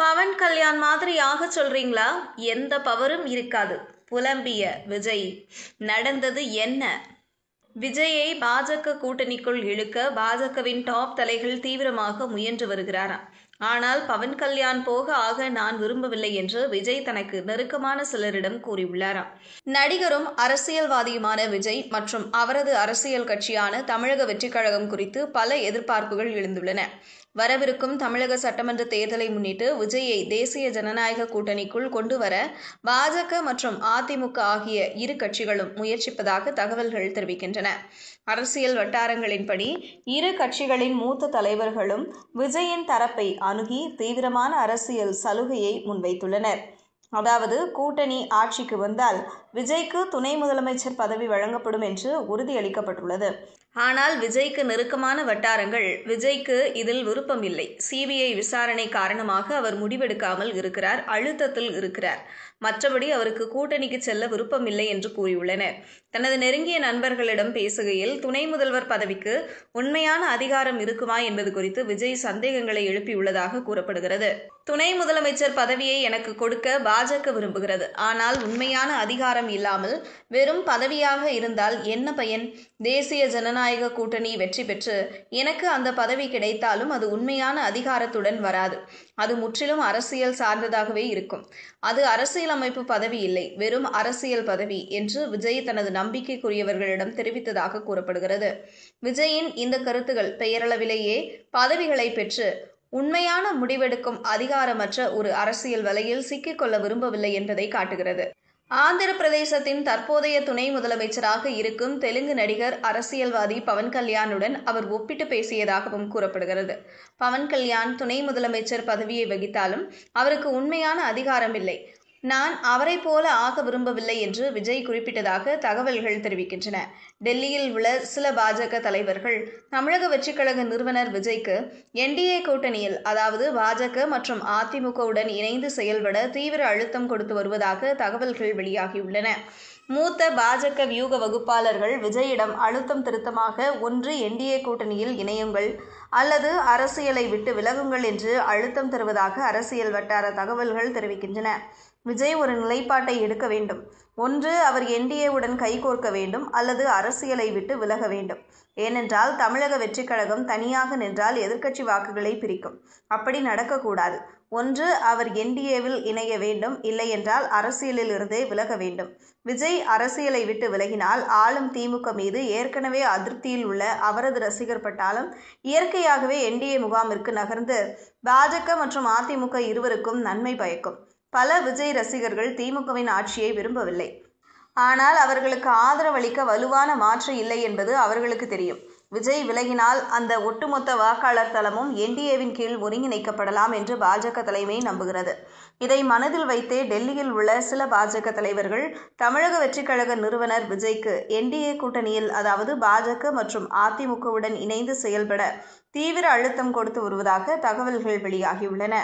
பவன் கல்யாண் மாதிரியாக சொல்றீங்களா? எந்த பவரும் இருக்காது புலம்பிய விஜய். நடந்தது என்ன? விஜயை பாஜக கூட்டணிக்குள் இழுக்க பாஜகவின் டாப் தலைகள் தீவிரமாக முயன்று வருகிறாராம். ஆனால் பவன் கல்யாண் போக ஆக நான் விரும்பவில்லை என்று விஜய் தனக்கு நெருக்கமான சிலரிடம் கூறியுள்ளாராம். நடிகரும் அரசியல்வாதியுமான விஜய் மற்றும் அவரது அரசியல் கட்சியான தமிழக வெற்றிக் கழகம் குறித்து பல எதிர்பார்ப்புகள் எழுந்துள்ளன. வரவிருக்கும் தமிழக சட்டமன்ற தேர்தலை முன்னிட்டு விஜயை தேசிய ஜனநாயக கூட்டணிக்குள் கொண்டுவர பாஜக மற்றும் அதிமுக ஆகிய இரு கட்சிகளும் முயற்சிப்பதாக தகவல்கள் தெரிவிக்கின்றன. அரசியல் வட்டாரங்களின்படி இரு கட்சிகளின் மூத்த தலைவர்களும் விஜயின் தரப்பை அணுகி தீவிரமான அரசியல் சலுகையை முன்வைத்துள்ளனர். அதாவது, கூட்டணி ஆட்சிக்கு வந்தால் விஜய்க்கு துணை முதலமைச்சர் பதவி வழங்கப்படும் என்று உறுதியளிக்கப்பட்டுள்ளது. ஆனால் விஜய்க்கு நெருக்கமான வட்டாரங்கள் விஜய்க்கு இதில் விருப்பம் இல்லை. சிபிஐ விசாரணை காரணமாக அவர் முடிவெடுக்காமல் இருக்கிறார், அழுத்தத்தில் இருக்கிறார். மற்றபடி அவருக்கு கூட்டணிக்கு செல்ல விருப்பம் இல்லை என்று கூறியுள்ளனர். தனது நெருங்கிய நண்பர்களிடம் பேசுகையில் துணை முதல்வர் பதவிக்கு உண்மையான அதிகாரம் இருக்குமா என்பது குறித்து விஜய் சந்தேகங்களை எழுப்பியுள்ளதாக கூறப்படுகிறது. துணை முதலமைச்சர் பதவியை எனக்கு கொடுக்க பாஜக விரும்புகிறது. ஆனால் உண்மையான அதிகாரம் இல்லாமல் வெறும் பதவியாக இருந்தால் என்ன பயன்? தேசிய ஜனநாயக கூட்டணி வெற்றி பெற்று எனக்கு அந்த பதவி கிடைத்தாலும் அது உண்மையான அதிகாரத்துடன் வராது. அது முற்றிலும் அரசியல் சார்ந்ததாகவே இருக்கும். அது அரசியலமைப்பு பதவி இல்லை, வெறும் அரசியல் பதவி என்று விஜய் தனது நம்பிக்கைக்குரியவர்களிடம் தெரிவித்ததாக கூறப்படுகிறது. விஜயின் இந்த கருத்துகள் பெயரளவிலேயே பதவிகளை பெற்று உண்மையான முடிவெடுக்கும் அதிகாரமற்ற ஒரு அரசியல் வலையில் சிக்கிக்கொள்ள விரும்பவில்லை என்பதை காட்டுகிறது. ஆந்திர பிரதேசத்தின் தற்போதைய துணை முதலமைச்சராக இருக்கும் தெலுங்கு நடிகர் அரசியல்வாதி பவன் கல்யாணுடன் அவர் ஒப்பிட்டு பேசியதாகவும் கூறப்படுகிறது. பவன் கல்யாண் துணை முதலமைச்சர் பதவியை வகித்தாலும் அவருக்கு உண்மையான அதிகாரம் இல்லை. நான் அவரை போல ஆக விரும்பவில்லை என்று விஜய் குறிப்பிட்டதாக தகவல்கள் தெரிவிக்கின்றன. டெல்லியில் உள்ள சில பாஜக தலைவர்கள் தமிழக வெற்றிக் கழக நிறுவனர் விஜய்க்கு என்டிஏ கூட்டணியில், அதாவது பாஜக மற்றும் அதிமுகவுடன் இணைந்து செயல்பட தீவிர அழுத்தம் கொடுத்து வருவதாக தகவல்கள் வெளியாகியுள்ளன. மூத்த பாஜக வியூக வகுப்பாளர்கள் விஜயிடம் அழுத்தம் திருத்தமாக ஒன்று என்டிஏ கூட்டணியில் இணையுங்கள் அல்லது அரசியலை விட்டு விலகுங்கள் என்று அழுத்தம் தருவதாக அரசியல் வட்டார தகவல்கள் தெரிவிக்கின்றன. விஜய் ஒரு நிலைப்பாட்டை எடுக்க வேண்டும். ஒன்று அவர் என்டிஏவுடன் கைகோர்க்க வேண்டும் அல்லது அரசியலை விட்டு விலக வேண்டும். ஏனென்றால் தமிழக வெற்றிக் கழகம் தனியாக நின்றால் எதிர்க்கட்சி வாக்குகளை பிரிக்கும். அப்படி நடக்கக்கூடாது. ஒன்று அவர் என்டிஏவில் இணைய வேண்டும், இல்லை என்றால் அரசியலில் இருந்தே விலக வேண்டும். விஜய் அரசியலை விட்டு விலகினால் ஆளும் திமுக மீது ஏற்கனவே அதிருப்தியில் உள்ள அவரது ரசிகர் பட்டாளம் இயற்கையாகவே என்டிஏ முகாமிற்கு நகர்ந்து பாஜக மற்றும் அதிமுக இருவருக்கும் நன்மை பயக்கும். பல விஜய் ரசிகர்கள் திமுகவின் ஆட்சியை விரும்பவில்லை. ஆனால் அவர்களுக்கு ஆதரவளிக்க வலுவான மாற்று இல்லை என்பது அவர்களுக்கு தெரியும். விஜய் விலகினால் அந்த ஒட்டுமொத்த வாக்காளர் தளமும் என்டிஏவின் கீழ் ஒருங்கிணைக்கப்படலாம் என்று பாஜக தலைமை நம்புகிறது. இதை மனதில் வைத்தே டெல்லியில் உள்ள சில பாஜக தலைவர்கள் தமிழக வெற்றிக் கழக நிறுவனர் விஜய்க்கு என்டிஏ கூட்டணியில், அதாவது பாஜக மற்றும் அதிமுகவுடன் இணைந்து செயல்பட தீவிர அழுத்தம் கொடுத்து வருவதாக தகவல்கள் வெளியாகியுள்ளன.